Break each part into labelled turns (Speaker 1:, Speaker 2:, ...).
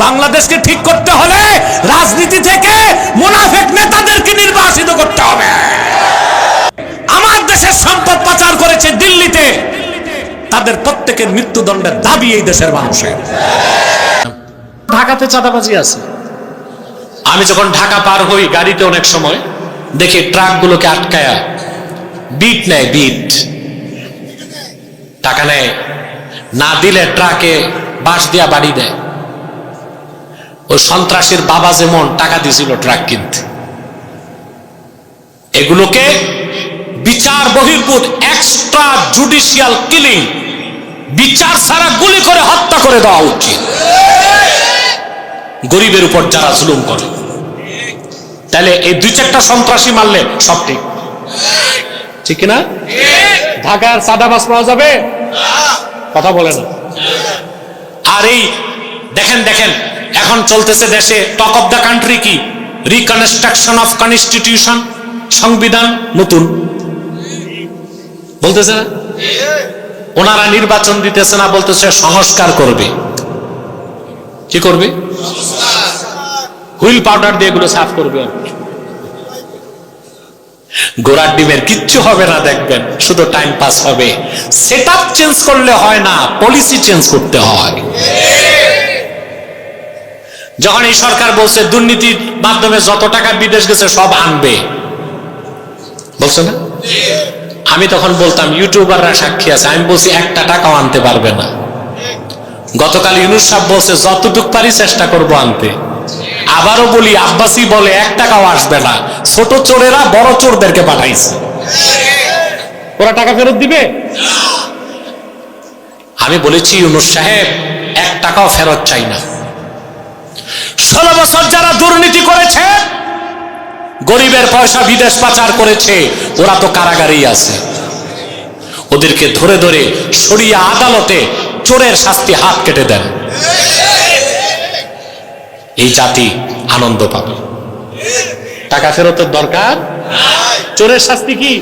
Speaker 1: বাংলাদেশকে ঠিক করতে হলে রাজনীতি থেকে মুনাফিক নেতাদেরকে নির্বাচিত করতে হবে। আমার দেশের সম্পদ পাচার করেছে দিল্লিতে, তাদের প্রত্যেকের মৃত্যুদণ্ডের দাবি এই দেশের মানুষের।
Speaker 2: ঢাকাতে চাঁদাবাজি আছে। আমি যখন ঢাকা পার হই গাড়িতে অনেক সময় দেখি ট্রাকগুলোকে আটকায়া বিট নেয়, বিট টাকা নেয়, না দিলে ট্রাকে বাঁশ দিয়া বাড়ি দেয়। ওই সন্ত্রাসীর বাবা যেমন টাকা দিয়েছিল ট্রাক কিনতে, এগুলোকে বিচার বহির্ভূত এক্সট্রা জুডিশিয়াল কিলিং, বিচার ছাড়া গুলি করে হত্যা করে দেওয়া উচিত গরিবের উপর যারা জুলুম করে। তাহলে এই দুই চারটা সন্ত্রাসী মারলে সব ঠিক, ঠিক কিনা? ঢাকার চাঁদাবাজ পাওয়া যাবে? কথা বলে না। আর এই দেখেন দেখেন এখন চলতেছে দেশে টক অফ দ্য কান্ট্রি কি? রিকনস্ট্রাকশন অফ কনস্টিটিউশন, সংবিধান নতুন বলতেছে না? ওনারা নির্বাচন দিতেছে না, বলতেছে সংস্কার করবে। কি করবে? হুইল পাউডার দিয়ে এগুলো সাফ করবে। গোড়ার ডিমের কিচ্ছু হবে না, দেখবেন শুধু টাইম পাস হবে। সেটআপ চেঞ্জ করলে হয় না, পলিসি চেঞ্জ করতে হয়। যখন এই সরকার বলছে দুর্নীতির মাধ্যমে যত টাকা বিদেশ গেছে সব আনবে, বলছে না? আমি তখন বলতাম, ইউটিউবাররা সাক্ষী আছে, আমি বলছি একটা টাকাও আনতে পারবে না। গতকাল ইউনূস সাহেব বলছে যতটুক পারি চেষ্টা করবো আনতে। আবারও বলি, আব্বাসী বলে 1 টাকাও আসবে না। ছোট চোরেরা বড় চোরদেরকে পাঠাইছে, ওরা টাকা ফেরত দিবে? আমি বলেছি ইউনূস সাহেব 1 টাকাও ফেরত চাই না। 16 বছর যারা দুর্নীতি করেছে, গরিবের পয়সা বিদেশ পাচার করেছে, ওরা তো কারাগারেই আছে। ওদেরকে ধরে ধরে শরিয়া আদালতে চোরের শাস্তি হাত কেটে দেন, এই জাতি আনন্দ পাবে। টাকা ফেরতের দরকার, চোরের শাস্তি কি?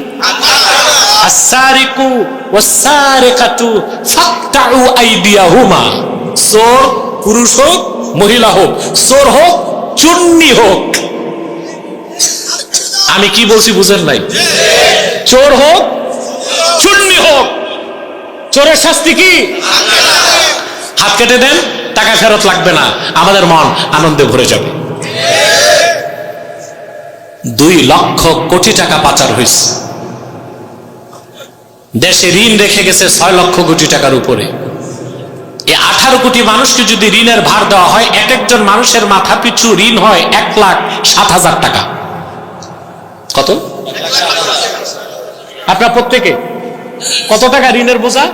Speaker 2: আস-সারিকু ওয়াস-সারিকাতু ফাকতাউ আইদিয়াহুমা। চোর পুরুষ হোক মহিলা হোক, চোর হোক চুন্নি হোক, আমি কি বলছি বুঝেন নাই? চোর হোক চুন্নি হোক, চোরের শাস্তি কি? হাত কেটে দেন, টাকা ফেরত লাগবে না, আমাদের মন আনন্দে ভরে যাবে। 2 লক্ষ কোটি টাকা পাচার হয়েছে। দেশে ঋণ রেখে গেছে 6 লক্ষ কোটি টাকার উপরে। এই 18 কোটি মানুষকে যদি ঋণের ভার দেওয়া হয়, এক একজন মানুষের মাথা পিছু ঋণ হয় 1,07,000 টাকা। কত? আপনার প্রত্যেকে কত টাকা ঋণের বোঝা?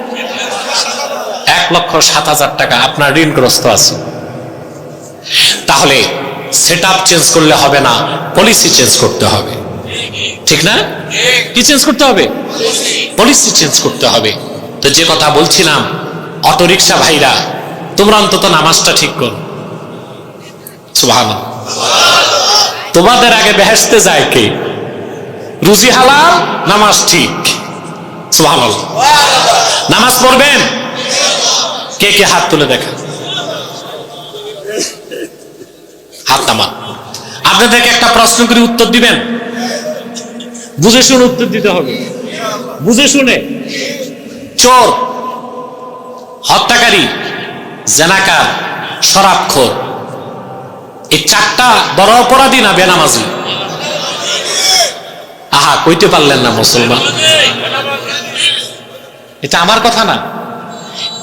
Speaker 2: 1,07,000 টাকা আপনার ঋণগ্রস্ত আছে। তাহলে সেটআপ চেঞ্জ করলে হবে না, পলিসি চেঞ্জ করতে হবে, ঠিক না? কি চেঞ্জ করতে হবে? পলিসি চেঞ্জ করতে হবে। তো যে কথা বলছিলাম, অটো রিকশা ভাইরা, তোমরা অন্তত নামাজটা ঠিক করো। সুবহানাল্লাহ। তোমাদের আগে বেহেশতে যায় কে? রুজি হালাল, নামাজ ঠিক। সুবহানাল্লাহ। নামাজ পড়বেন? কে কে হাত তুলে দেখা? হাত নামান। আপনাদেরকে একটা প্রশ্ন করে উত্তর দিবেন, বুঝে শুনে উত্তর দিতে হবে, বুঝে শুনে। চোর, হত্যাকারী, জেনাকার, শরাবখোর, এই 4টা বড় অপরাধী না বেনামাজি? আহা, কইতে পারলেন না মুসলমান? এটা আমার কথা না।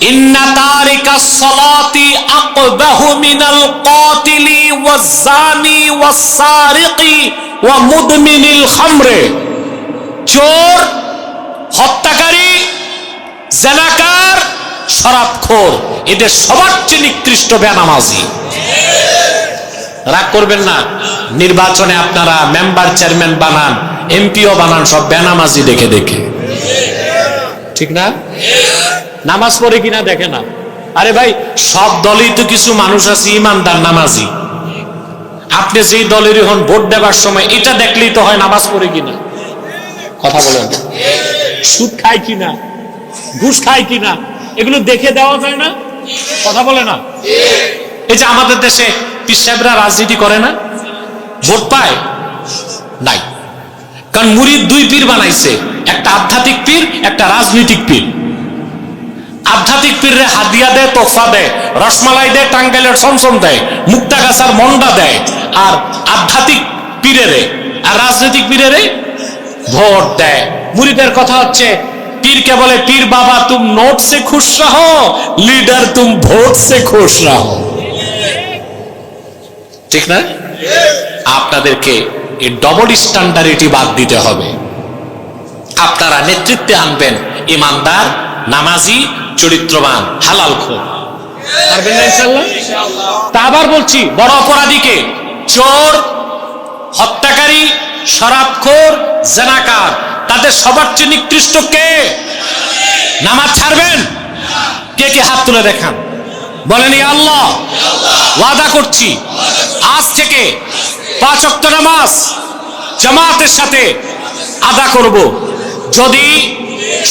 Speaker 2: ইন্না তারিকাস সালাতি আকবাহু মিনাল কাতিলি ওয়াজ জানি ওয়াস সারিকি ওয়া মুদমিনিল খামরে। চোর, হত্যাকারী, জেনাকার, শরাবখোর, এদের সবার চেয়ে নিকৃষ্ট বেনামাজি। রাগ করবেন না, নির্বাচনে আপনারা মেম্বার চেয়ারম্যান বানান, এমপিও বানান, সব বেনামাজি দেখে দেখে, ঠিক না? নামাজ পড়ে কিনা দেখে না। আরে ভাই, সব দলেই তো কিছু মানুষ আছে ইমানদার নামাজি। আপনি যেই দলেরই হন, ভোট দেবার সময় এটা দেখলেই তো হয় নামাজ পড়ে কিনা। কথা বলেন, সুদ খায় কিনা, ঘুষ খায় কিনা, এগুলো দেখে দেওয়া যায় না? কথা বলে না? এই যে আমাদের দেশে পীর সাহেবরা রাজনীতি করে না, ভোট পায় নাই, কারণ মুরিদ দুই পীর বানাইছে, একটা আধ্যাত্মিক পীর, একটা রাজনৈতিক পীর। আধ্যাত্মিক পীরে হাদিয়া দেয়, তোফা দেয়, রসমালাই দেয়, টাঙ্গাইলের সমসম দেয়, মুক্তাগাছার মন্ডা দেয়, আর আধ্যাত্মিক পীরেরে আর রাজনৈতিক পীরেরে ভোট দেয়। মুরিদের কথা হচ্ছে, পীরকে বলে পীর বাবা তুম নোট সে খুশ রহো, লিডার তুম ভোট সে খুশ রহো। ঠিক না? আপনাদেরকে এই ডবল স্ট্যান্ডার্ডিটি বাদ দিতে হবে। আপনারা নেতৃত্বে আনবেন ইমানদার, নামাজি, চরিত্রবান, হালাল খোর। পারবেন না ইনশাআল্লাহ? তা আবার বলছি, বড় অপরাধীকে, চোর, হত্যাকারী, শরাবখোর, জেনাকার, তাদের সবার চেয়ে নিকৃষ্ট কে? নামাজ ছাড়বেন? কে কে হাত তুলে দেখান, বলেন ইয়া আল্লাহ ওয়াদা করছি আজ থেকে 5 ওয়াক্ত নামাজ জামাতের সাথে আদা করব। যদি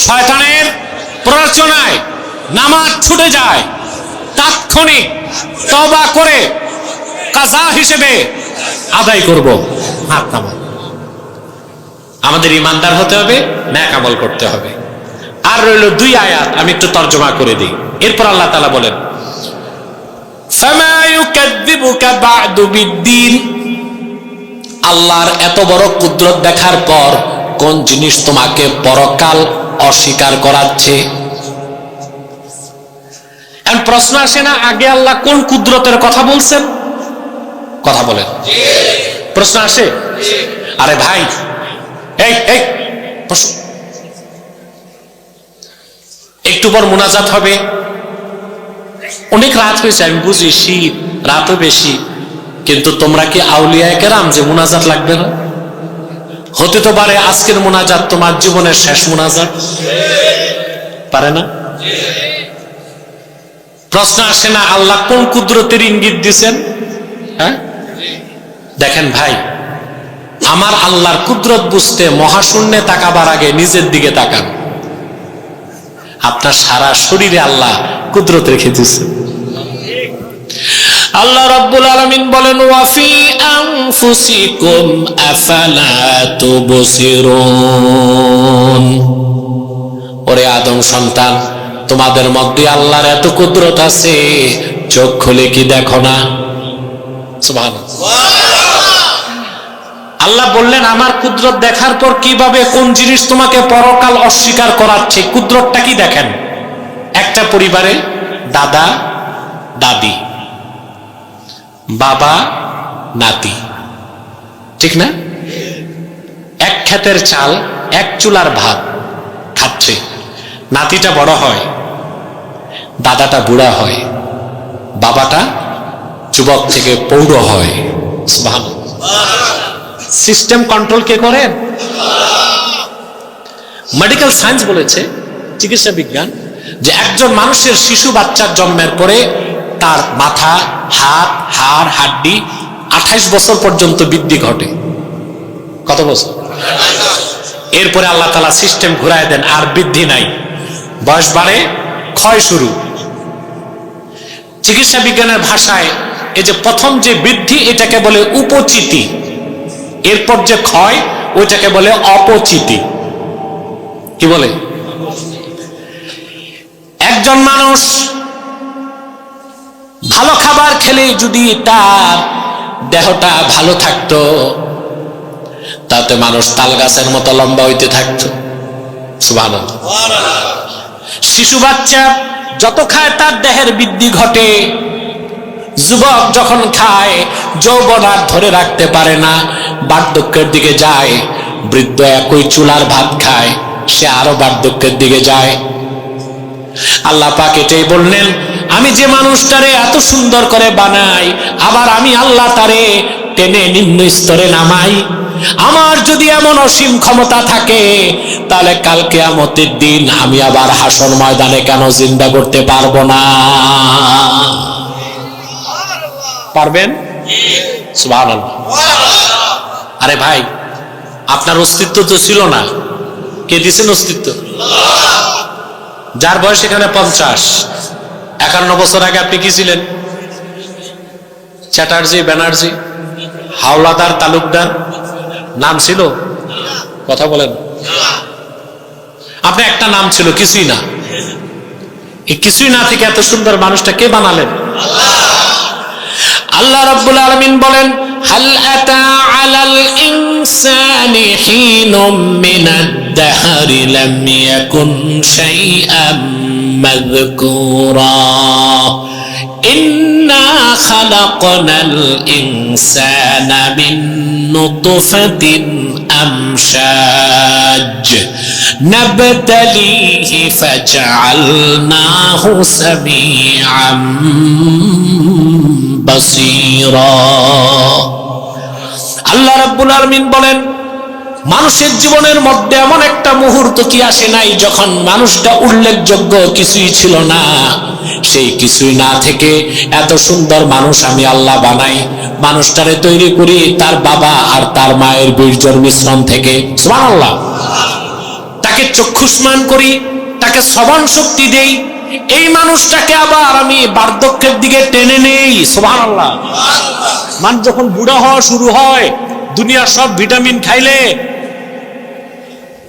Speaker 2: শয়তানের প্ররোচনায় নামাজ ছুটে যায়, তাৎক্ষণিক তওবা করে কাজা হিসেবে আদায় করব। হাত নামান। আমাদের ইমানদার হতে হবে, নেক আমল করতে হবে। আর রইল 2 আয়াত, আমি একটু তর্জমা করে দিই। এরপর আল্লাহ তাআলা বলেন, ফামা ইউকাযযিবুকা বা'দু বিদ্দীন, আল্লাহর এত বড় কুদরত দেখার পর কোন জিনিস তোমাকে পরকাল অস্বীকার করাচ্ছে? এখন প্রশ্ন আসে না, আগে আল্লাহ কোন কুদরতের কথা বলছেন? কথা বলেন, প্রশ্ন আসে? আরে ভাই, এই এই একটু পর মুনাজাত হবে, অনেক রাত হয়েছে, আমি বুঝি শীত, রাতও বেশি, কিন্তু তোমরা কি আউলিয়ায়ে কেরাম যে মুনাজাত লাগবে না? হতে তো পারে আজকের মুনাজাত তোমার জীবনের শেষ মুনাজাত, পারে না? প্রশ্ন আসে না, আল্লাহ কোন কুদরতের ইঙ্গিত দিছেন? হ্যাঁ, দেখেন ভাই, আমার আল্লাহর কুদরত বুঝতে মহাশূন্যে তাকাবার আগে নিজের দিকে তাকান। আপনার সারা শরীরে আল্লাহ কুদরত রেখে দিয়েছেন। আল্লাহ রাব্বুল আলামিন বলেন, ওয়া ফি আনফুসিকুম আফালা তুবসিরুন, ওরে আদম সন্তান, তোমাদের মধ্যে আল্লাহর এত কুদরত আছে, চোখ খুলে কি দেখো না? সুবহানাল্লাহ। আল্লাহ বললেন, আমার কুদরত দেখার পর কিভাবে কোন জিনিস তোমাকে পরকাল অস্বীকার করাচ্ছে, কুদরতটা কি দেখেন। একটা পরিবারে দাদা দাদি, বাবা নাতি, ঠিক না? এক ক্ষেতের চাল, এক চুলার ভাত খাচ্ছে। নাতিটা বড় হয়, দাদাটা বুড়া হয়, বাবাটা যুবক থেকে পৌঢ় হয়। সুবহানাল্লাহ। সিস্টেম কন্ট্রোল কে করেন? মেডিকেল সায়েন্স বলেছে, চিকিৎসা বিজ্ঞান, যে একজন মানুষের শিশু বাচ্চার জন্মের পরে তার মাথা, হাত, হাড়, হাড্ডি 28 বছর পর্যন্ত বৃদ্ধি ঘটে। কত বছর? এরপরে আল্লাহ তাআলা সিস্টেম ঘুরায় দেন, আর বৃদ্ধি নাই, বয়স বাড়ে, ক্ষয় শুরু। চিকিৎসা বিজ্ঞানের ভাষায় এই যে প্রথম যে বৃদ্ধি, এটাকে বলে উপচিতি, এরপর যে ক্ষয়, ওইটাকে বলে অপচিতি। কি বলে? একজন মানুষ ভালো খাবার খেলে যদি তার দেহটা ভালো থাকতো, তাতে মানুষ তাল গাছের মতো লম্বা হইতে থাকতো। সুবহানাল্লাহ। শিশু বাচ্চা যত খায় তার দেহের বৃদ্ধি ঘটে। যুবক যখন খায়, যৌবন আর ধরে রাখতে পারে না, বার্ধক্যের দিকে যায়। বৃদ্ধ একই চুলার ভাত খায়, সে আরো বার্ধক্যের দিকে যায়। আল্লাহ পাক এটাই বললেন, আমি যে মানুষটারে এত সুন্দর করে বানাই, আবার আমি আল্লাহ তারে টেনে নিম্ন স্তরে নামাই। আমার যদি এমন অসীম ক্ষমতা থাকে, তাহলে কাল কিয়ামতের দিন আমি আবার হাসর ময়দানে কেন জিন্দা করতে পারবো না? পারবেন? সুবহানাল্লাহ। আরে ভাই, আপনার অস্তিত্ব তো ছিল না, কে দিয়েছেন অস্তিত্ব? যার বয়স এখানে 50, 51 বছর আগে আপনি কি ছিলেন? চ্যাটার্জি, ব্যানার্জি, হাওলাদার, তালুকদার নাম ছিল? কথা বলেন। আপনি একটা নাম ছিল, কিছুই না। এই কিছুই না থেকে এত সুন্দর মানুষটা কে বানালেন? আল্লাহ রাব্বুল আলামিন বলেন, হাল আতা আলাল ইনসানি হিনুম মিনাদ দাহরি লাম ইয়াকুন শাইআম মাযকুরা ইন্না খালাকনাল ইনসানা মিন নুতফাতিন আমশাজ নাবতালিহি ফাজআলনাহু সামিআম বাসীরা। আল্লাহ রাব্বুল আলামিন বলেন, মানুষের জীবনের মধ্যে এমন একটা মুহূর্ত কি আসে নাই যখন মানুষটা উল্লেখযোগ্য কিছুই ছিল না, সেই কিছুই না থেকে এত সুন্দর মানুষ আমি আল্লাহ বানাই। মানুষটারে তৈরি করি তার বাবা আর তার মায়ের বীর্যের মিশ্রণ থেকে, সুবহানাল্লাহ। তাকে চক্ষুষ্মান করি, তাকে শ্রবণ শক্তি দেই, এই মানুষটাকে আবার আমি বার্ধক্যের দিকে টেনে নেই, সুবহানাল্লাহ। মানুষ যখন বুড়া হওয়া শুরু হয়, দুনিয়ার সব ভিটামিন খাইলে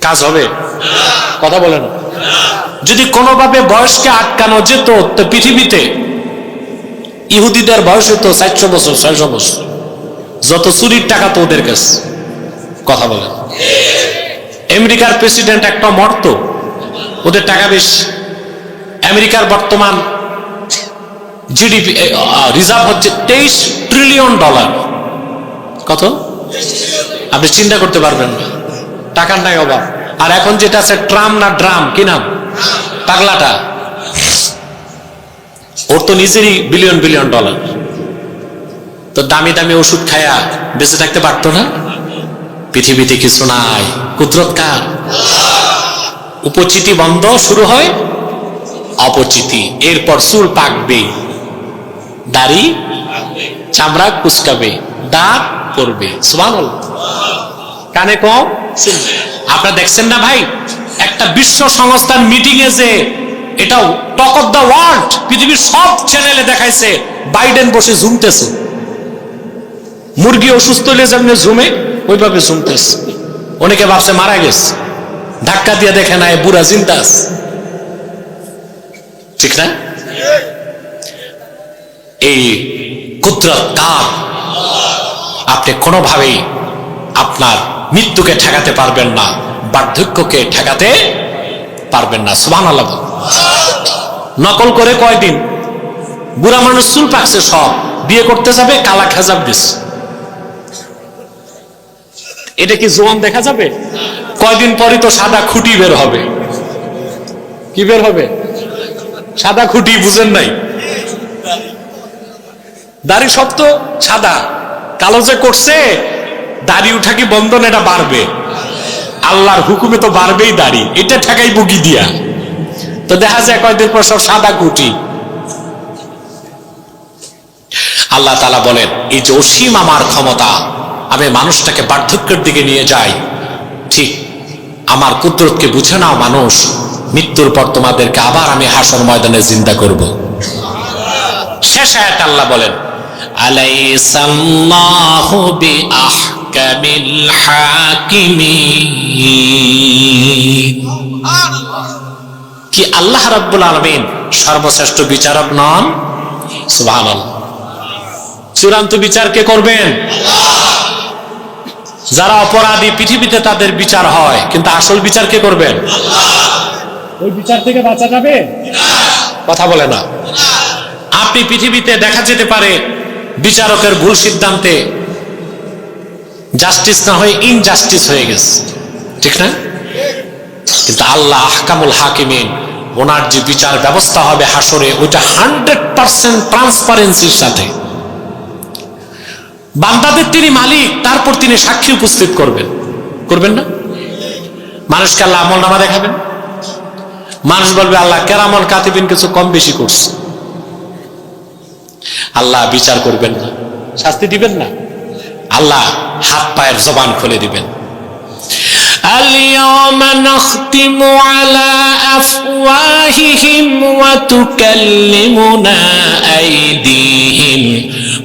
Speaker 2: কাজ হবে? কথা বলেন। যদি কোনোভাবে বয়সকে আটকানো যেত তো পৃথিবীতে ইহুদিদের বয়স হতো 400 বছর, 600 বছর। যত চুরির টাকা তো ওদের কাছে। কথা বলেন। আমেরিকার প্রেসিডেন্ট একটা মরতো, ওদের টাকা বেশি। আমেরিকার বর্তমান জিডিপি রিজার্ভ হচ্ছে $23 ট্রিলিয়ন। কত? আপনি চিন্তা করতে পারবেন না, টাকার নাই অভাব। আর এখন যেটা আছে ট্রাম না ড্রাম, কি নাম পাগলাটা, ওর তো নিজেরই বিলিয়ন বিলিয়ন ডলার। তো দামি দামি ওষুধ খায়া বেঁচে থাকতে পারতো না? পৃথিবীতে কিছু নাই, কুদরত কার? উপচিতি বন্ধ, শুরু হয় অপচিতি। এরপর চুল পাকবে, দাড়ি চামড়া কুচকাবে, দাঁত পড়বে, সুবহানাল্লাহ। কানে কম শুনবে। আপনারা দেখছেন না ভাই, একটা বিশ্ব সংস্থার মিটিং এ যে এটাও টক অফ দ্য ওয়ার্ল্ড, পৃথিবীর সব চ্যানেলে দেখাইছে বাইডেন বসে ঝুমতেছে। মুরগি অসুস্থ হলে যেমনি ঝুমে, ওইভাবে ঝুমতেছে। অনেকে ভাবছে মারা গেছে, ধাক্কা দিয়ে দেখে না বুড়া জিন্দাস, ঠিক না? এই কুদরত কার? আপনি কোনোভাবেই আপনার মৃত্যুকে ঠেকাতে পারবেন না, বার্ধক্যকে ঠেকাতে পারবেন না, সুবহানাল্লাহ। নকল করে কয়দিন বুড়া মানুষ চুল পাকছে, সব বিয়ে করতে যাবে, কালা খেজাব দিচ্ছে, এটা কি জোয়ান দেখা যাবে? কয়দিন পরই তো সাদা খুঁটি বের হবে। কি বের হবে? সাদা খুঁটি, বুঝেন নাই? দাড়ি সব তো সাদা, কালো যে করছে, দাড়ি উঠা কি বন্ধন, এটা বাড়বে আল্লাহর হুকুমে, তো বাড়বেই দাড়ি, এটা ঠেকাই বুকি দিয়া। তো দেখা যায় কয়দিন পর সব সাদা খুঁটি। আল্লাহ তাআলা বলেন, এই যে অসীম আমার ক্ষমতা, আমি মানুষটাকে বার্ধক্যের দিকে নিয়ে যাই, ঠিক আমার কুদরতকে বুঝে নাও মানুষ, মৃত্যুর পর তোমাদেরকে আবার আমি হাসর ময়দানে জিন্দা করব। শেষ আয়াত আল্লাহ বলেন, আলাইসাল্লাহু বিআহকামিল হাকিমিন। কি আল্লাহ রাব্বুল আলামিন সর্বশ্রেষ্ঠ বিচারক নন? সুবহানাল্লাহ। চূড়ান্ত বিচার কে করবেন? যারা অপরাধী পৃথিবীতে তাদের বিচার হয়, কিন্তু আসল বিচার কে করবেন? ওই বিচার থেকে বাঁচা যাবে? কথা বলে না। আপনি পৃথিবীতে দেখা যেতে পারে বিচারকের ভুল সিদ্ধান্তে জাস্টিস না হয়ে ইনজাস্টিস হয়ে গেছে, ঠিক না? কিন্তু আল্লাহ আহকামুল হাকিমিন, ওনার যে বিচার ব্যবস্থা হবে হাসরে, ওইটা 100% ট্রান্সপারেন্সির সাথে। বান্দাদের তিনি মালিক, তারপর তিনি সাক্ষী উপস্থিত করবেন, করবেন না? মানুষকে আল্লাহ আমল নামা দেখাবেন, মানুষ বলবে আল্লাহ কেরামল কাতিবিন কিছু কম বেশি করছে। আল্লাহ বিচার করবেন না, শাস্তি দিবেন না, আল্লাহ হাত পায়ের জবান খুলে দিবেন। اليوم نختم على أفواههم وتكلمنا أيديهم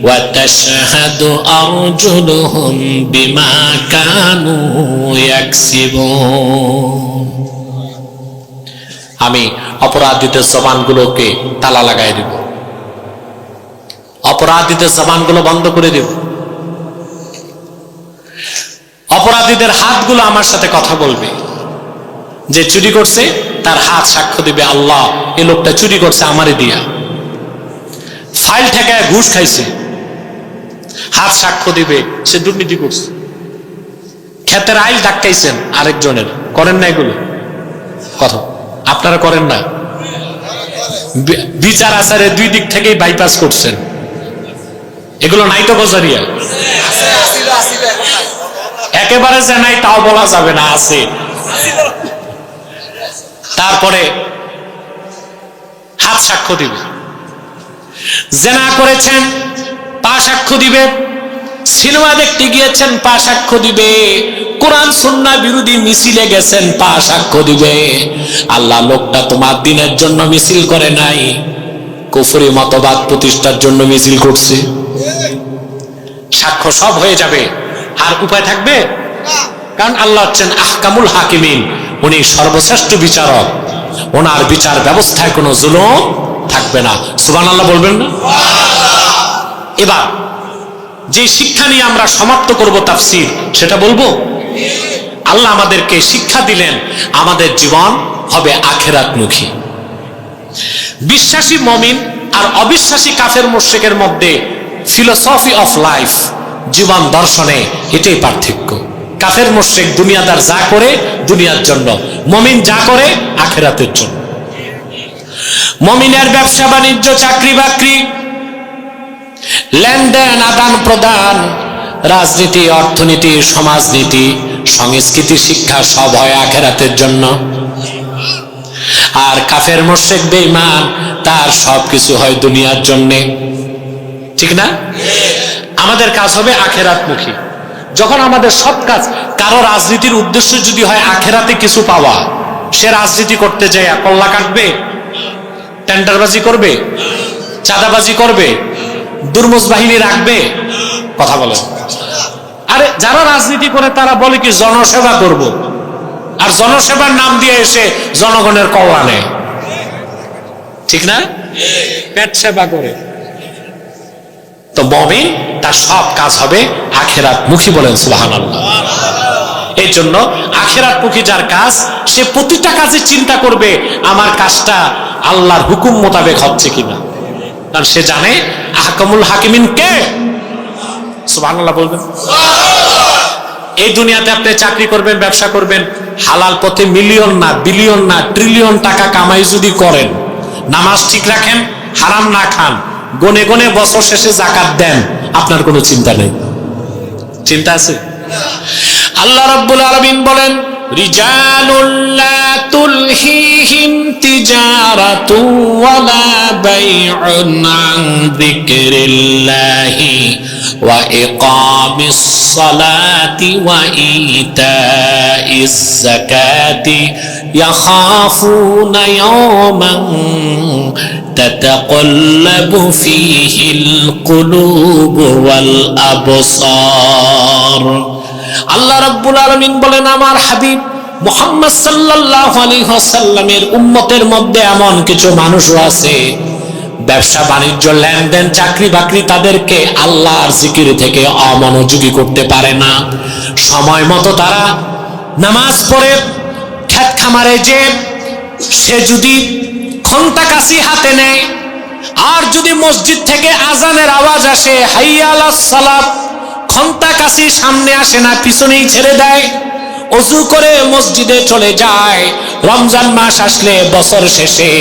Speaker 2: ওয়া তাশহাদু আরজুলুহুম বিমা কানু ইয়াকসিবুন। আমি অপরাধীদের জবানগুলোকে তালা লাগাই দেব, অপরাধীদের জবানগুলো বন্ধ করে দেব, অপরাধীদের হাতগুলো আমার সাথে কথা বলবে। যে চুরি করছে তার হাত সাক্ষ্য দিবে, আল্লাহ এই লোকটা চুরি করছে আমারে দিয়া। ফাইল ঠেকায় ঘুষ খাইছে, হাত সাক্ষ্য দিবে সে দুর্নীতি করছে। ক্ষেতের আইল ডাক্তাইছেন আরেকজনের, করেন না এগুলো কথা? আপনারা করেন না? বিচার আচারের দুই দিক থেকেই বাইপাস করছেন, এগুলো নাই তো গজারিয়া? একেবারে যে নাই তাও বলা যাবে না, আছে। তারপরে হাত সাক্ষ্য দিবে, জেনা করেছেন পা সাক্ষ্য দিবে, সিনেমা দেখতে গিয়েছেন পা সাক্ষ্য দিবে, কোরআন সুন্নাহ বিরোধী মিছিলে গেছেন পা সাক্ষ্য দিবে। আল্লাহ লোকটা তোমার দিনের জন্য মিছিল করে নাই, কুফরি মতবাদ প্রতিষ্ঠার জন্য মিছিল করছে। সাক্ষ্য সব হয়ে যাবে, আর উপায় থাকবে? কারণ আল্লাহ হচ্ছেন আহকামুল হাকিমিন, উনি সর্বশ্রেষ্ঠ বিচারক, ওনার বিচার ব্যবস্থায় কোনো জুলুম থাকবে না। সুবহানাল্লাহ বলবেন না? এবার যে শিক্ষা নিয়ে আমরা সমাপ্ত করব তাফসীর, সেটা বলবো। আল্লাহ আমাদেরকে শিক্ষা দিলেন আমাদের জীবন হবে আখিরাতমুখী। বিশ্বাসী মুমিন আর অবিশ্বাসী কাফের মুশরিকের মধ্যে ফিলোসফি অফ লাইফ, জীবন দর্শনে এটাই পার্থক্য। কাফের মুশরিক দুনিয়াদার যা করে দুনিয়ার জন্য, মুমিন যা করে আখিরাতের জন্য। মুমিনের ব্যবসা বাণিজ্য, চাকরি বাকরি, লেনদেন, আদান প্রদান, রাজনীতি, অর্থনীতি, সমাজনীতি, সংস্কৃতি, শিক্ষা সব হয় আখিরাতের জন্য। আর কাফের মুশরিক বেঈমান তার সবকিছু হয় দুনিয়ার জন্য, ঠিক না? আমাদের কাজ হবে আখিরাতমুখী। যখন আমাদের সব কাজ, কারো রাজনীতির উদ্দেশ্য যদি হয় আখিরাতে কিছু পাওয়া, সে রাজনীতি করতে যায় কল্লা কাটবে, টেন্ডারবাজি করবে, চাঁদাবাজি করবে, দুর্মুজ বাহিনী রাখবে? কথা বলেন। আরে যারা রাজনীতি করে তারা বলে কি জনসেবা করব, আর জনসেবার নাম দিয়ে এসে জনগণের কল্যাণে নেয়, ঠিক না? পেট সেবা করে। তো মুমিন তার সব কাজ হবে আখিরাতমুখী, বলেন সুবহানাল্লাহ। এই জন্য আখিরাতমুখী যার কাজ, সে প্রতিটা কাজে চিন্তা করবে আমার কাজটা আল্লাহর হুকুম মোতাবেক হচ্ছে কিনা, কারণ সে জানে আহকামুল হাকিমিন কে। সুবহানাল্লাহ বলবেন। এই দুনিয়াতে আপনি চাকরি করবেন, ব্যবসা করবেন, হালাল পথে মিলিয়ন না, বিলিয়ন না, ট্রিলিয়ন টাকা কামাই যদি করেন, নামাজ ঠিক রাখেন, হারাম না খান, গনে গনে বছর শেষে যাকাত দেন, আপনার কোনো চিন্তা নেই। চিন্তা আছে? আল্লাহ রাব্বুল আলামিন বলেন, রিজালুল লা তুলহিহিম তিজারাতু ওয়ালা বাইউন আন যিকরিল্লাহি ওয়া ইকামিস সালাতি ওয়া ইতাইজ যাকাতি ইয়াখাফুনা ইয়াওমান তাতাকাল্লাবু ফীহিল কুলুবু ওয়াল আবসার। আল্লাহ রাব্বুল আলামিন বলেন, আমার হাবিব মুহাম্মদ সাল্লাল্লাহু আলাইহি ওয়াসাল্লামের উম্মতের মধ্যে এমন কিছু মানুষও আছে, ব্যবসা বাণিজ্য, লেনদেন, চাকরি বাকরি তাদেরকে আল্লাহর জিকির থেকে অমনোযোগী করতে পারে না। সময় মতো তারা নামাজ পড়ে ক্ষেত খামারে যে সে যদি ঘন্টা কাশি হাতে নেয়, আর যদি মসজিদ থেকে আজানের আওয়াজ আসে, হাইয়া আলাস সালাত, ঘন্টা কাশি সামনে আসে না, পিছনেই ছেড়ে দেয়, ওযু করে মসজিদে চলে যায়। রমজান মাস আসলে বছর শেষে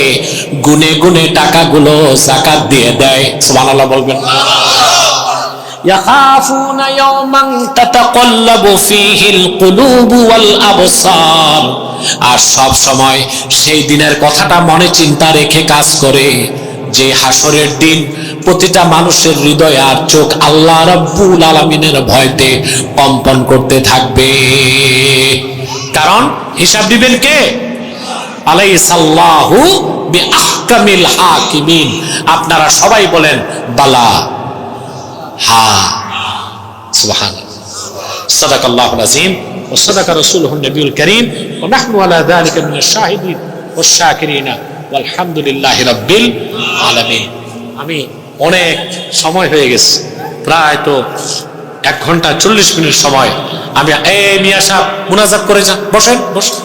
Speaker 2: গুনে গুনে টাকাগুলো যাকাত দিয়ে দেয়। সুবহানাল্লাহ বলবেন না? ইয়াখাফুনা ইয়াওমান তাতাকাল্লাবু ফীহিল কুলুবু ওয়াল আবসার। আর সব সময় সেই দিনের কথাটা মনে চিন্তা রেখে কাজ করে, যে হাসরের দিন প্রতিটা মানুষের হৃদয় আর চোখ আল্লাহ রাব্বুল আলামিনের ভয়তে কম্পন করতে থাকবে। কারণ হিসাব দিবেন কে? হা সুবহানাল্লাহ। সাদাকাল্লাহুল আযীম ওয়া সাদাকা রাসূলুহুন নবিয়ুল কারীম ওয়া নাহনু আলা যালিকা মিনাশ শাহিদিন ওয়াশ শাকিরিন ওয়ালহামদুলিল্লাহি রাব্বিল আলামিন। আমি অনেক সময় হয়ে গেছে, প্রায় তো 1 ঘন্টা 40 মিনিট সময়। আমি মিয়া সাহেব মুনাজাত করে যান, বসেন বসেন।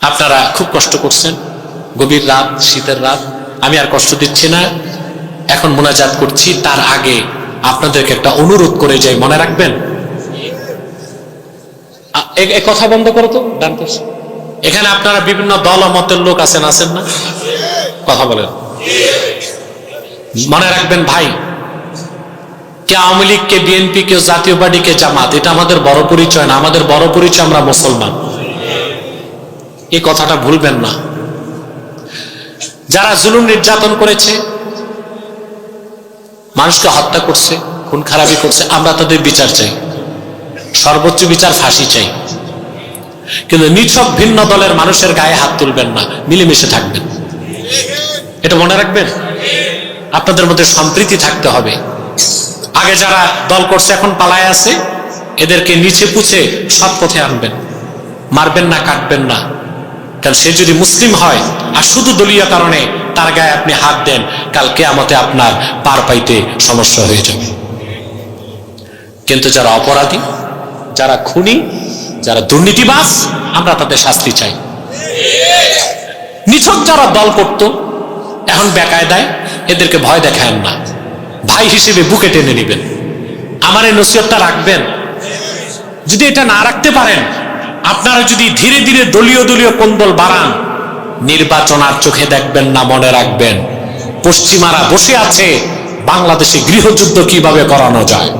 Speaker 2: আপনারা খুব কষ্ট করছেন, গভীর রাত, শীতের রাত, আমি আর কষ্ট দিচ্ছি না, এখন মুনাজাত করছি। তার আগে আপনাদেরকে একটা অনুরোধ করে যাই, মনে রাখবেন। কথা বন্ধ করো তো, ডান পাশে। এখানে আপনারা বিভিন্ন দল ও মতের লোক আছেন না? কথা বলেন। মনে রাখবেন ভাই, কে আওয়ামী লীগ, কে বিএনপি, কে জাতীয় পার্টি, কে জামাত, এটা আমাদের বড় পরিচয় না। আমাদের বড় পরিচয় আমরা মুসলমান। এই কথাটা ভুলবেন না। যারা জুলুম নির্যাতন করেছে, মানুষকে হত্যা করছে, খুন খারাপি করছে, আমরা তাদের বিচার চাই, সর্বোচ্চ বিচার, ফাঁসি চাই। কিন্তু নিছক ভিন্ন দলের মানুষের গায়ে হাত তুলবেন না, মিলেমিশে থাকবেন। এটা মনে রাখবেন। আপনাদের মধ্যে সম্প্রীতি থাকতে হবে। আগে যারা দল করছে এখন পালায় আছে, এদেরকে নিচে পুছে সৎ পথে আনবেন, মারবেন না, কাটবেন না। কারণ সে যদি মুসলিম হয় আর শুধু দলীয় কারণে তার গায়ে আপনি হাত দেন, কাল কিয়ামতে আপনার পার পাইতে সমস্যা হয়ে যাবে। কিন্তু যারা অপরাধী, যারা খুনি, যারা দুর্নীতিবাজ, আমরা তাদের শাস্তি চাই। নিছক যারা দল করত এখন বেকায়দায়, এদেরকে ভয় দেখায়েন না, ভাই হিসেবে বুকে টেনে নেবেন। আমার এই নসিহতটা রাখবেন। যদি এটা না রাখতে পারেন, আপনারা যদি ধীরে ধীরে দলীয় কোন্দল বাড়ান, নির্বাচন আর চোখে দেখবেন না। মনে রাখবেন, পশ্চিমারা বসে আছে বাংলাদেশে গৃহযুদ্ধ কিভাবে করানো যায়,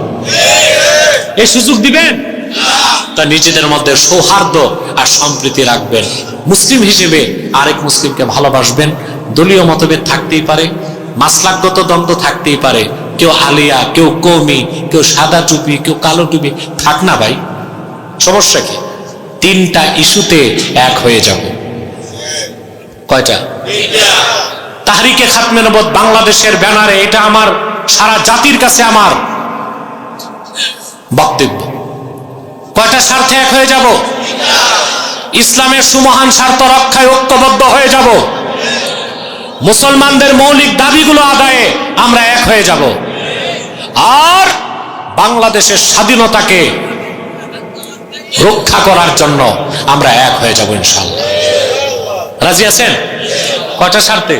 Speaker 2: এই সুযোগ দিবেন। তা নিজেদের মধ্যে সৌহার্দ্য আর সম্প্রীতি রাখবেন। মুসলিম হিসেবে আরেক মুসলিমকে ভালোবাসবেন। দলীয় মতভেদ থাকতেই পারে, মাসলাকগত দ্বন্দ্ব থাকতেই পারে, কেউ আলিয়া, কেউ কওমি, কেউ সাদা টুপি, কেউ কালো টুপি, থাক না ভাই, সমস্যা কি? 3টা ইস্যুতে এক হয়ে যাব। কয়টা? তাহরিকে খাতমে নবুয়ত বাংলাদেশের ব্যানারে, এটা আমার সারা জাতির কাছে আমার বক্তব্য। কয়টা স্বার্থে এক হয়ে যাব? ইসলামের সুমহান স্বার্থ রক্ষায় ঐক্যবদ্ধ হয়ে যাব। মুসলমানদের মৌলিক দাবিগুলো আদায়ে আমরা এক হয়ে যাব। আর বাংলাদেশের স্বাধীনতাকে রক্ষা করার জন্য আমরা এক হয়ে যাব ইনশাআল্লাহ। রাজি আছেন? কয়টা স্বার্থে?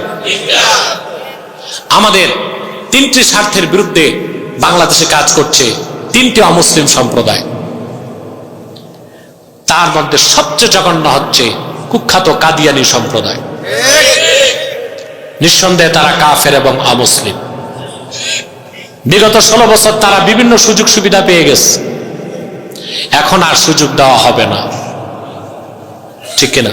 Speaker 2: আমাদের 3টি স্বার্থের বিরুদ্ধে বাংলাদেশে কাজ করছে 3টি অমুসলিম সম্প্রদায়। তার মধ্যে সবচেয়ে জঘন্য হচ্ছে কুখ্যাত কাদিয়ানি সম্প্রদায়। নিঃসন্দেহে তারা কাফের এবং অমুসলিম। বিগত 16 বছর তারা বিভিন্ন সুযোগ সুবিধা পেয়ে গেছে, এখন আর সুযোগ দেওয়া হবে না, ঠিক কিনা?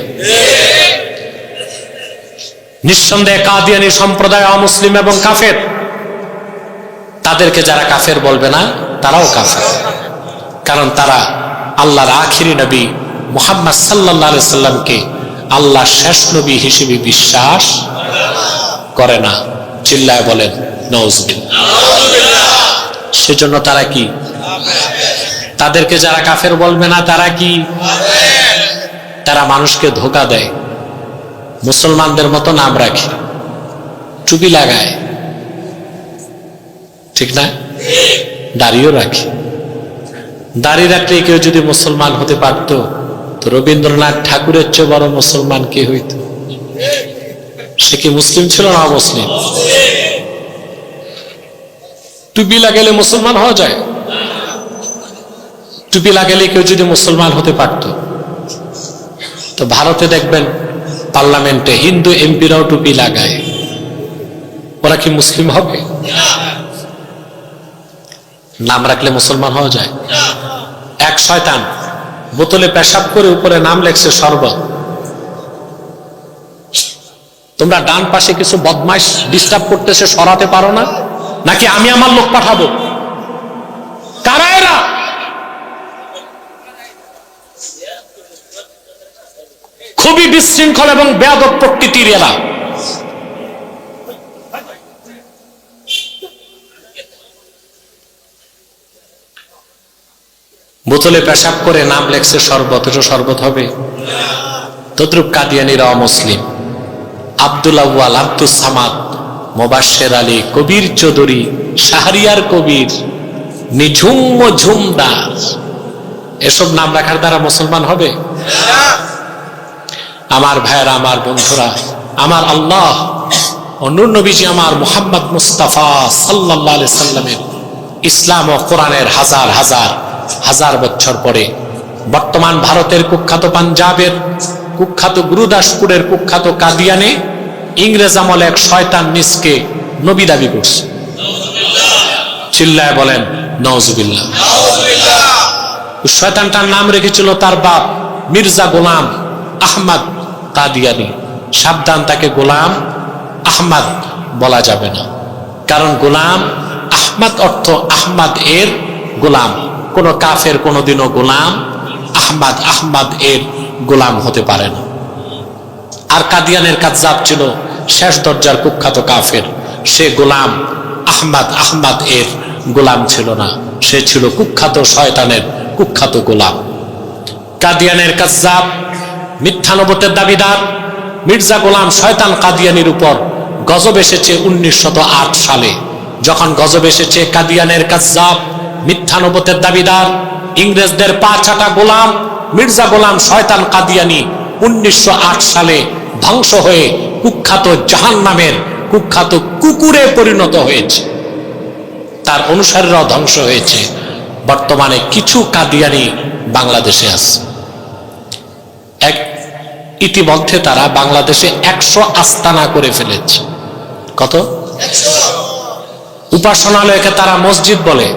Speaker 2: নিঃসন্দেহে কাদিয়ানি সম্প্রদায় অমুসলিম এবং কাফের। তাদেরকে যারা কাফের বলবে না, তারাও কাফের। কারণ তারা আল্লাহর আখিরি নবী মুহাম্মদ সাল্লাল্লাহু আলাইহি সাল্লামকে আল্লাহর শেষ নবী হিসেবে বিশ্বাস করে না। চিল্লায় বলেন নাউজুবিল্লাহ। সেজন্য তারা কি? তাদেরকে যারা কাফের বলবে না, তারা কি? তারা মানুষকে ধোঁকা দেয়। মুসলমানদের মতো নাম রাখে, টুপি লাগায়, ঠিক না? দাড়িও রাখে। দাড়ি রাখলে কেউ যদি মুসলমান হতে পারত, তো রবীন্দ্রনাথ ঠাকুরের চেয়ে বড় মুসলমান কে হইত? সে কি মুসলিম ছিল না অমুসলিম? টুপি লাগালে মুসলমান হওয়া যায়? টুপি লাগালে কেউ যদি মুসলমান হতে পারত, তো ভারতে দেখবেন পার্লামেন্টে হিন্দু এমপিরাও টুপি লাগায়, ওরা কি মুসলিম হবে? নাম রাখলে মুসলমান হওয়া যায়? এক শয়তান বোতলে পেশাব করে উপরে নাম লেখছে শরবত। তোমরা ডান পাশে কিছু বদমাইশ ডিস্টার্ব করতেছে, সরাতে পারো না? নাকি আমি আমার লোক পাঠাবো? কারা এরা? খুবই বিশৃঙ্খল এবং বেয়াদব প্রকৃতির এরা। বোতলে পেশাব করে নাম লেখছে শরবত, এটা শরবত হবে? তদ্রুপ কাদিয়ানিরা অমুসলিম। আব্দুল আউয়াল, আব্দুল সামাদ, মোবাশ্বের আলী, কবির চৌধুরী, শাহরিয়ার কবির, নিঝুম ঝুমদার, এসব নাম রাখার দ্বারা মুসলমান হবে? আমার ভাইয়েরা, আমার বন্ধুরা, আমার আল্লাহ ও নূর নবীজি আমার মুহাম্মদ মুস্তাফা সাল্লাল্লাহু আলাইহি সাল্লামের ইসলাম ও কোরআনের হাজার হাজার হাজার বছর পরে বর্তমান ভারতের কুখ্যাত পাঞ্জাবের কুখ্যাত গুরুদাসপুরের কুখ্যাত কাদিয়ানে ইংরেজ আমলে এক শয়তান নিজকে নবী দাবি করছে। চিল্লায় বলেন নাউজুবিল্লাহ। শয়তানটার নাম রেখেছিল তার বাপ মির্জা গোলাম আহমদ কাদিয়ানি। সাবধান, তাকে গোলাম আহমদ বলা যাবে না, কারণ গোলাম আহমদ অর্থ আহমদ এর গোলাম। কোন কাফের কোনদিনও গোলাম আহমদ এর গোলাম হতে পারে না। আর কাদিয়ানের কাযযাব ছিল শেষ দরজার কুখ্যাত কাফের, সে গোলাম আহমদ এর গোলাম ছিল না, সে ছিল কুখ্যাত শয়তানের কুখ্যাত গোলাম। কাদিয়ানের কাযযাব, মিথ্যা নবুয়তের দাবিদার মির্জা গোলাম শয়তান কাদিয়ানির উপর গজব এসেছে 1908 সালে। যখন গজব এসেছে, কাদিয়ানের কাযযাব, মিথ্যা নবুয়তের দাবিদার, ইংরেজদের পা চাটা গোলাম মির্জা গোলাম শয়তান কাদিয়ানি 1908 সালে ধ্বংস হয়ে কুখ্যাত জাহান্নামের কুখ্যাত কুকুরে পরিণত হয়েছে। তার অনুসারীরাও ধ্বংস হয়েছে। বর্তমানে কিছু কাদিয়ানি বাংলাদেশে আছে। ইতিমধ্যে তারা বাংলাদেশে 100 আস্তানা করে ফেলেছে। কত? উপাসনালয়কে তারা মসজিদ বলে।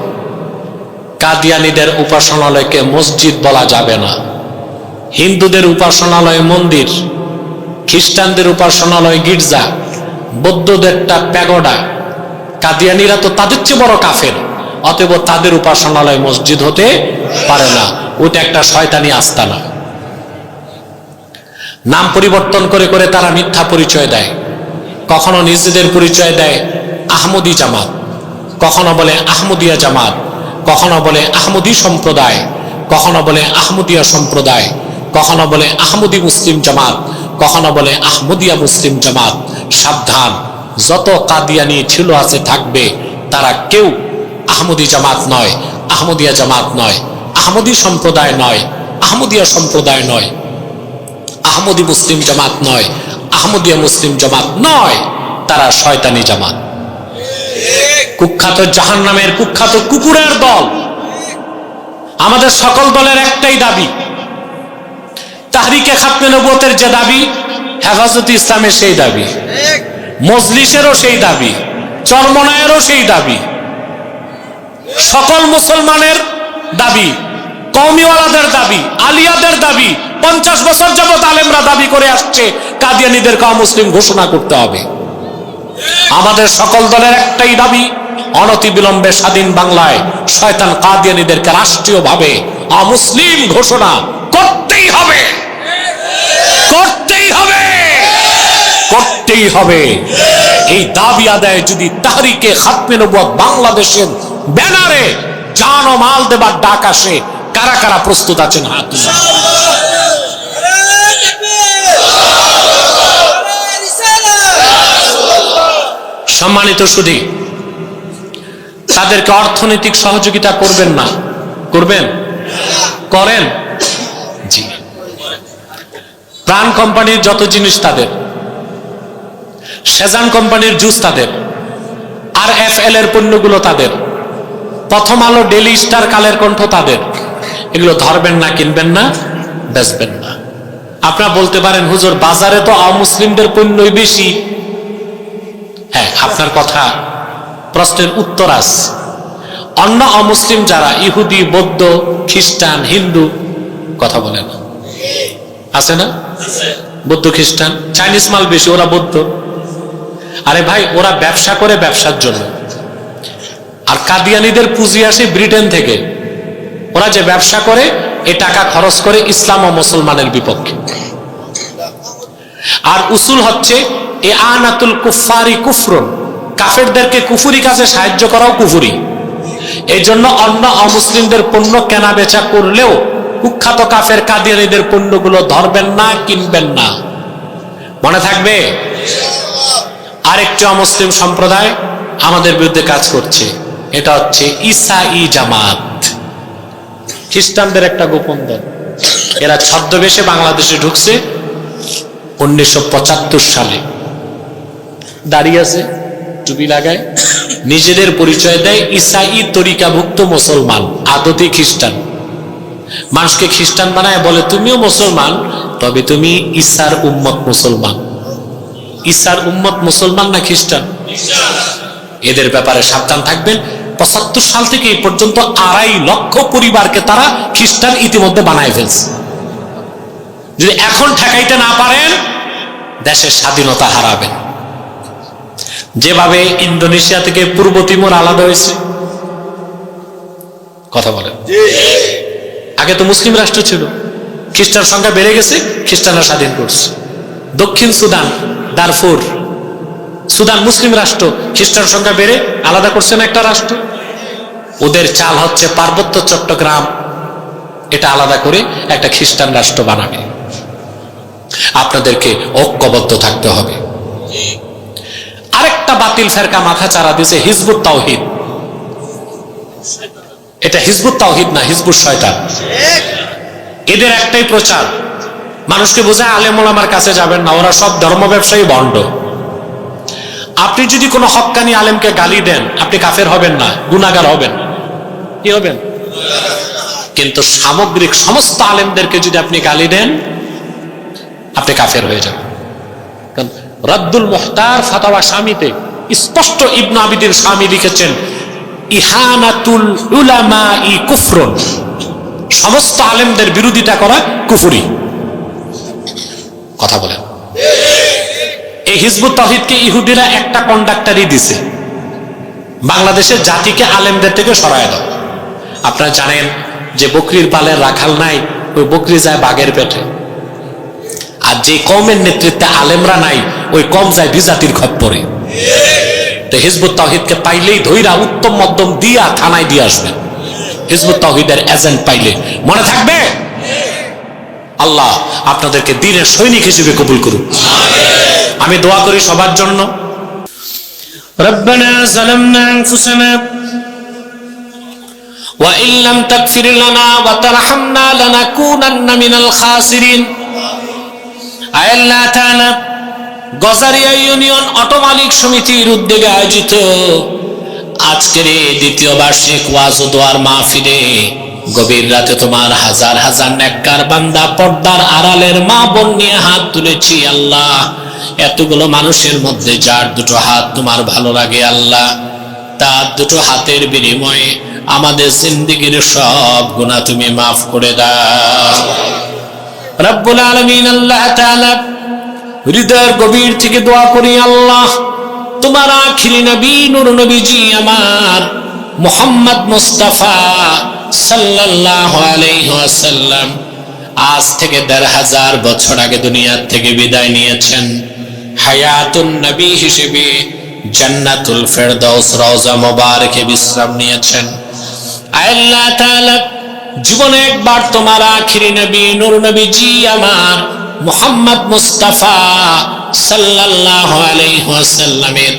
Speaker 2: কাদিয়ানীদের উপাসনালয়কে মসজিদ বলা যাবে না। হিন্দুদের উপাসনালয় মন্দির, খ্রিস্টানদের উপাসনালয় গির্জা, বৌদ্ধদেরটা প্যাগোডা। কাদিয়ানীরা তো তাদের চেয়ে বড় কাফের, অতএব তাদের উপাসনালয় মসজিদ হতে পারে না, ওটা একটা শয়তানি আস্তানা। নাম পরিবর্তন করে করে তারা মিথ্যা পরিচয় দেয়। কখনো নিজেদের পরিচয় দেয় আহমদী জামাত, কখনো বলে আহমদিয়া জামাত, কখনো বলে আহমদী সম্প্রদায়, কখনো বলে আহমদিয়া সম্প্রদায়, কখনো বলে আহমদী মুসলিম জামাত, কখনো বলে আহমদিয়া মুসলিম জামাত। সাবধান, যত কাদিয়ানি ছিল আছে থাকবে, তারা কেউ আহমদী জামাত নয়, আহমদিয়া জামাত নয়, আহমদী সম্প্রদায় নয়, আহমদিয়া সম্প্রদায় নয়, আহমদী মুসলিম জামাত নয়, আহমদিয়া মুসলিম জামাত নয়, তারা শয়তানি জামাত। কুখ্যাত জাহান্নামের কুখ্যাত কুকুরের দল। আমাদের সকল দলের একটাই দাবি, তাহরিকে খাতমে নবুয়তের যে দাবি, হেফাজতে ইসলামের সেই দাবি, মজলিসেরও সেই দাবি, চরমনায়েরও সেই দাবি, সকল মুসলমানের দাবি, কওমিওয়ালাদের দাবি, আলিয়াদের দাবি। 50 বছর যাবত আলেমরা দাবি করে আসছে কাদিয়ানীদেরকে অমুসলিম ঘোষণা করতে হবে। আমাদের সকল দলের একটাই দাবি, অনতিবিলম্বে স্বাধীন বাংলায় শয়তান কাদিয়ানীদেরকে রাষ্ট্রীয়ভাবে অমুসলিম ঘোষণা করতেই হবে, করতেই হবে, করতেই হবে। এই দাবি আদায়ে যদি তাহরিকে খাতমে নবুয়ত বাংলাদেশের ব্যানারে জান ও মাল দেবার ডাক আসে, কারা কারা প্রস্তুত আছেন হাত তুলুন। সম্মানিত সুধী, তাদেরকে অর্থনৈতিক সহযোগিতা করবেন না? করবেন? করেন? জি। প্রাণ কোম্পানির যত জিনিস তাদের, সেজান কোম্পানির জুস তাদের, RFL এর পণ্যগুলো তাদের, প্রথম আলো, ডেলি স্টার, কালের কণ্ঠ তাদের। এগুলো ধরবেন না, কিনবেন না, বেচবেন না। আপনারা বলতে পারেন, হুজুর বাজারে তো অমুসলিমদের পণ্যই বেশি। হ্যাঁ, আপনার কথা, প্রশ্নের উত্তর আছে। অন্য অমুসলিম যারা ইহুদি, বৌদ্ধ, খ্রিস্টান, হিন্দু, কথা বলে না, আছে না? বৌদ্ধ, খ্রিস্টান, চাইনিজ মাল বেশি, ওরা বৌদ্ধ। আরে ভাই, ওরা ব্যবসা করে ব্যবসার জন্য। আর কাদিয়ানীদের পুঁজি আসে ব্রিটেন থেকে। ওরা যে ব্যবসা করে, এ টাকা খরচ করে ইসলাম ও মুসলমানের বিপক্ষে। আর উসুল হচ্ছে ইআনাতুল কুফারি কুফরুন, কাফেরদেরকে কুফরি কাজে সাহায্য করাও কুফরি। এই জন্য অন্য অমুসলিমদের পণ্য কেনা বেচা করলেও কুখ্যাত কাফের কাদিয়ানীদের পণ্যগুলো ধরবেন না, কিনবেন না। মনে থাকবে? আরেকটি অমুসলিম সম্প্রদায় আমাদের বিরুদ্ধে কাজ করছে, এটা হচ্ছে ঈসাই জামাত, খ্রিস্টানদের একটা গোপন দল। এরা ছদ্মবেশে বাংলাদেশে ঢুকছে 1975 সালে। দাঁড়িয়ে আছে, টুপি লাগায়, নিজেদের পরিচয় দেয় ঈসাই তরিকাভুক্ত মুসলমান, আদতে খ্রিস্টান। মানুষকে খ্রিস্টান বানায়, বলে তুমিও মুসলমান, তবে তুমি ঈসার উম্মত মুসলমান। ঈসার উম্মত মুসলমান না খ্রিস্টান? এদের ব্যাপারে সাবধান থাকবেন। 75 সাল থেকে এই পর্যন্ত 2.5 লক্ষ পরিবারকে তারা খ্রিস্টান ইতিমধ্যে বানায় ফেলছে। যদি এখন ঠেকাইতে না পারেন, দেশের স্বাধীনতা হারাবেন। যেভাবে ইন্দোনেশিয়া থেকে পূর্ব তিমুর আলাদা হয়েছে, কথা বলেন, আগে তো মুসলিম রাষ্ট্র ছিল, খ্রিস্টান সংখ্যা বেড়ে গেছে, খ্রিস্টানরা স্বাধীন করছে। দক্ষিণ সুদান, দারফুর, সুদান মুসলিম রাষ্ট্র, খ্রিস্টান সংখ্যা বেড়ে আলাদা করছে না একটা রাষ্ট্র। ওদের চাল হচ্ছে পার্বত্য চট্টগ্রাম, এটা আলাদা করে একটা খ্রিস্টান রাষ্ট্র বানাবে। আপনাদেরকে ঐক্যবদ্ধ থাকতে হবে। আরেকটা বাতিল ফেরকা মাথা চারা দিয়েছে, হিজবুত তাওহীদ। এটা হিজবুত তাওহীদ না, হিজবুত শয়তান। এদের একটাই প্রচার, মানুষকে বোঝায় আলেম ওলামার কাছে যাবেন না, ওরা সব ধর্ম ব্যবসায়ী ভণ্ড। আপনি যদি কোনো হক্কানি আলেমকে গালি দেন, আপনি কাফের হবেন না, গুনাহগার হবেন। কি হবেন? কিন্তু সামগ্রিক সমস্ত আলেমদেরকে যদি আপনি গালি দেন, আপনি কাফের হয়ে যাবেন। কারণ রাদ্দুল মুহতার ফাতাওয়া শামিতে স্পষ্ট ইবনে আবিদিন শামি লিখেছেন, ইহানাতুল উলামাই কুফরুন, সমস্ত আলেমদের বিরোধিতা করা কুফরি। কথা বলেন। এই হিজবুত তাওহীদকে ইহুদিরা একটা কন্ডাক্টরই দিছে, বাংলাদেশের জাতিকে আলেমদের থেকে সরায় দাও। আপনারা জানেন যে বকরির পালের রাখাল নাই, ওই বকরি যায় বাঘের পেটে। আর যে কওমের নেতৃত্বে আলেমরা নাই, ওই কওম যায় বিজাতির খপ্পরে। তো হিজবুত তাওহীদকে পাইলেই ধইরা উত্তম মধ্যম দিয়া থানায় দিয়ে আসবেন। হিজবুত তাওহীদের এজেন্ট পাইলে, মনে থাকবে। আল্লাহ আপনাদেরকে দ্বীনের সৈনিক হিসেবে কবুল করুন। আমি দোয়া করি সবার জন্য। রব্বানা যালামনা আনফুসানা ওয়া ইন লাম তাগফির লানা ওয়া তারহামনা লানাকুনান্না মিনাল খাসিরিন। আয় আল্লাহ তাআলা, গজারিয়া ইউনিয়ন অটো মালিক সমিতির উদ্যোগে আয়োজিত আজকের এই দ্বিতীয় বার্ষিক ওয়াজ ও দোয়ার মাহফিলে গভীর রাতে তোমার হাজার হাজার নেককার বান্দা পর্দার আড়ালের মা বোন নিয়ে হাত তুলেছি। আল্লাহ, এতগুলো মানুষের মধ্যে যার দুটো হাত তোমার ভালো লাগে আল্লাহ, তার দুটো হাতের বিনিময়ে আমাদের জিন্দেগীর সব গুনাহ তুমি মাফ করে দাও রব্বুল আলামিন। আল্লাহ তাআলা, হৃদয়ের গভীর থেকে দোয়া করি আল্লাহ, তোমার আখিরি নবী নূর নবীজি আমার মুহাম্মদ মুস্তাফা সাল্লাল্লাহু আলাইহি ওয়াসাল্লাম আজ থেকে ১৫০০ বছর আগে দুনিয়া থেকে বিদায় নিয়েছেন। হায়াতুন নবী হিসেবে জান্নাতুল ফেরদাউস রওজা মুবারকে বিশ্রাম নিয়েছেন। আল্লাহ তাআলা, জীবনে একবার তোমার আখিরি নবী নূর নবীজি আমার মুহাম্মদ মুস্তাফা সাল্লাল্লাহু আলাইহি ওয়াসাল্লামের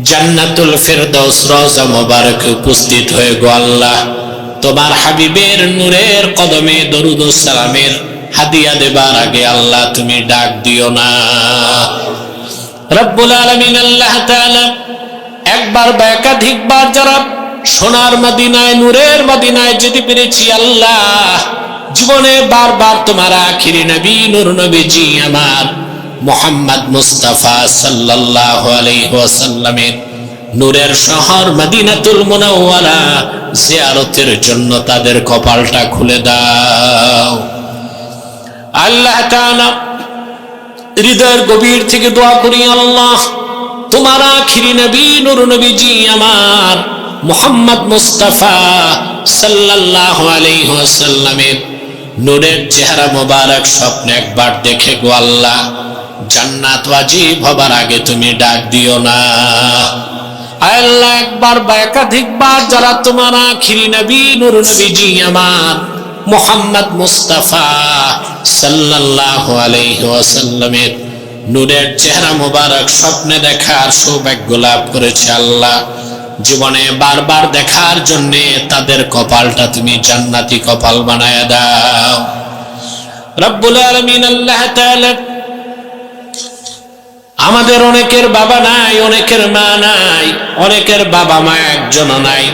Speaker 2: জান্নাতুল ফেরদাউস রওজা মুবারকে উপস্থিত হয়ে গো আল্লাহ, তোমার হাবিবের নূরের কদমে দরুদ ও সালামের হাদিয়া দেবার আগে আল্লাহ তুমি ডাক দিও না রব্বুল আলামিন। আল্লাহ তাআলা, একবার বা একাধিকবার যারা সোনার মদিনায় নূরের মদিনায় যেতে পেরেছি আল্লাহ, জীবনে বারবার তোমার আখিরি নবী নূর নবীজি আমার মুহাম্মদ মুস্তাফা সাল্লাল্লাহু আলাইহি ওয়াসাল্লামের নূরের শহর মদিনাতুল মুনাওয়ারা জিয়ারতের জন্য তাদের কপালটা খুলে দাও আল্লাহ তাআলা। হৃদয়ের গভীর থেকে দোয়া করি আল্লাহ, তোমার আখিরি নবী নূর নবীজি আমার মুহাম্মদ মুস্তাফা সাল্লাল্লাহু আলাইহি ওয়াসাল্লামের নূরের চেহারা মোবারক স্বপ্নে একবার দেখে গো আল্লাহ, জান্নাত ওয়াজিব হবার আগে তুমি ডাক দিও না আল্লাহ একবার বা একাধিকবার যারা তোমার আখিরি নবী নূর নবীজি আমার মুহাম্মদ মুস্তাফা সাল্লাল্লাহু আলাইহি ওয়াসাল্লামের নূরের চেহারা মোবারক স্বপ্নে দেখার সৌভাগ্য লাভ করেছে আল্লাহ, জীবনে বারবার দেখার জন্য তাদের কপালটা তুমি জান্নাতি কপাল বানায় দাও রব্বুল আলামিন। আল্লাহ তাআলা আমাদের অনেকের বাবা নাই, অনেকের মা নাই, অনেকের বাবা মা একজনও নাই।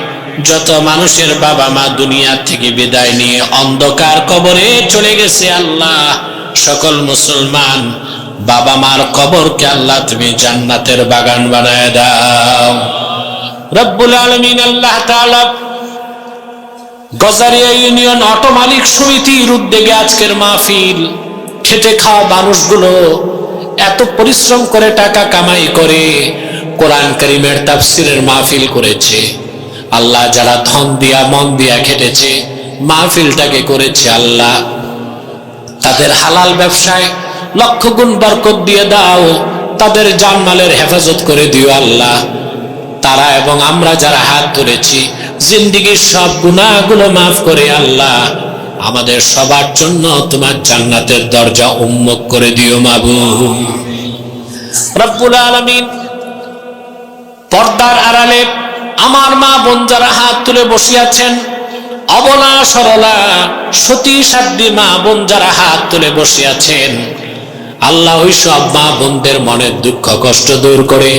Speaker 2: যত মানুষের বাবা মা দুনিয়া থেকে বিদায় নিয়ে অন্ধকার কবরে চলে গেছে আল্লাহ, সকল মুসলমান বাবা মার কবরকে আল্লাহ তুমি জান্নাতের বাগান বানায় দাও রব্বুল আলামিন। আল্লাহ তাআলা গজারিয়া ইউনিয়ন অটো মালিক সমিতির উদ্যোগে আজকের মাহফিল, খেটে খাওয়া মানুষগুলো এত পরিশ্রম করে টাকা কামাই করে কোরআন কারীমের তাফসীরের মাহফিল করেছে আল্লাহ, যারা ধন দিয়া মন দিয়া খেটেছে মাহফিলটাকে করেছে আল্লাহ, তাদের হালাল ব্যবসায় লক্ষ গুণ বরকত দিয়ে দাও, তাদের জানমালের হেফাজত করে দিও আল্লাহ। তারা এবং আমরা যারা হাত ধরেছি জিন্দেগীর সব গুনাহগুলো মাফ করে আল্লাহ আমাদের সবার জন্য তোমার জান্নাতের দরজা উন্মুক্ত করে দিও মাবুদ রব্বুল আলামিন। পর্দার আড়ালে আমার মা বোন যারা হাত তুলে বসে আছেন, অবলা সরলা সতী সাধ্বী মা বোন যারা হাত তুলে বসে আছেন, আল্লাহ ওই সব মা বোনদের মনের দুঃখ কষ্ট দূর করে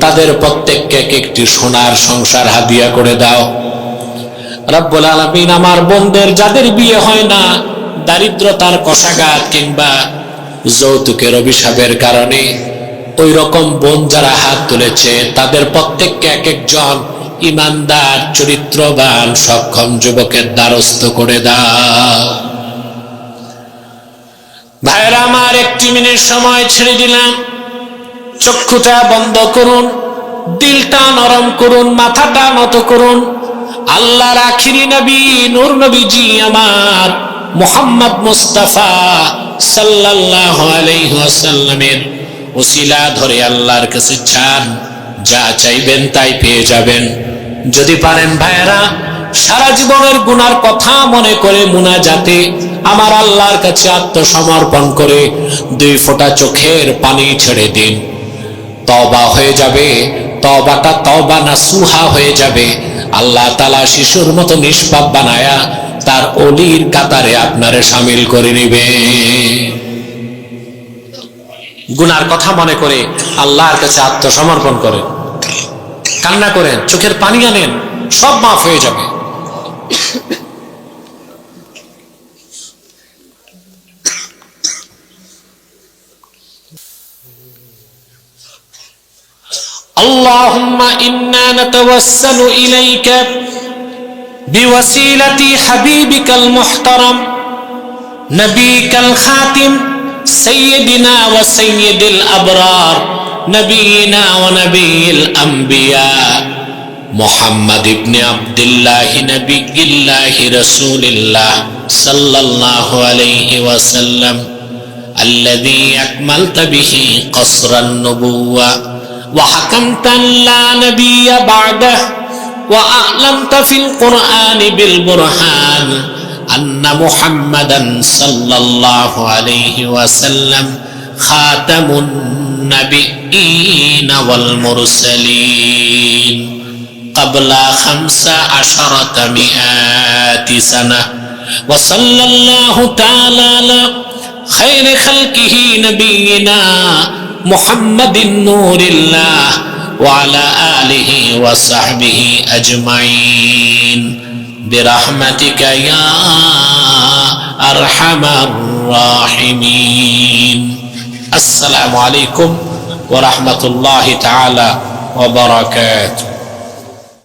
Speaker 2: তাদের প্রত্যেককে একটি সোনার সংসার হাদিয়া করে দাও রব্বুল আলামিন। আমার বোনদের যাদের বিয়ে হয় না, দারিদ্রতার কষাঘাত কিংবা যৌতুকের অভিশাপের কারণে ওই রকম বোন যারা হাত তুলেছে তাদের প্রত্যেককে এক একজন ইমানদার চরিত্রবান সক্ষম যুবকের দ্বারস্থ করে দাও ভাইরা আমার। 1 মিনিট সময় ছেড়ে দিলাম, চক্ষুটা বন্ধ করুন, দিলটা নরম করুন, মাথাটা নত করুন। আল্লাহর আখিরি নবী নূর নবীজি আমার মুহাম্মদ মুস্তাফা সাল্লাল্লাহু আলাইহি ওয়াসাল্লামের ওসিলা ধরে আল্লাহর কাছে চান, যা চাইবেন তাই পেয়ে যাবেন। যদি পারেন ভাইরা সারা জীবনের গুনার কথা মনে করে মুনাজাতে আমার আল্লাহর কাছে আত্মসমর্পণ করে 2 ফোঁটা চোখের পানি ছেড়ে দিন, তওবা হয়ে যাবে, তওবাটা তওবা নাসুহা হয়ে যাবে। আল্লাহ তাআলা শিশুর মতো নিষ্পাপ বানায়া তার ওলির কাতারে আপনারে শামিল করে নিবে। গুনার কথা মনে করে আল্লাহর কাছে আত্মসমর্পণ করেন, কান্না করেন, চোখের পানি আনেন, সব মাফ হয়ে যাবে। اللهم إنا نتوسل إليك بوسيلة حبيبك المحترم نبيك الخاتم سيدنا وسيد الأبرار نبينا ونبي الأنبياء محمد بن عبد الله نبي الله رسول الله صلى الله عليه وسلم الذي أكملت به قصر النبوة وحكمت لا نبي بعده وأعلمت في القرآن بالبرهان أن محمدا صلى الله عليه وسلم خاتم النبيين والمرسلين قبل 1500 سنة وصلى الله تعالى على خير خلقه نبينا محمد نور الله وعلى آله وصحبه أجمعين برحمتك يا أرحم الراحمين السلام عليكم ورحمة الله تعالى وبركاته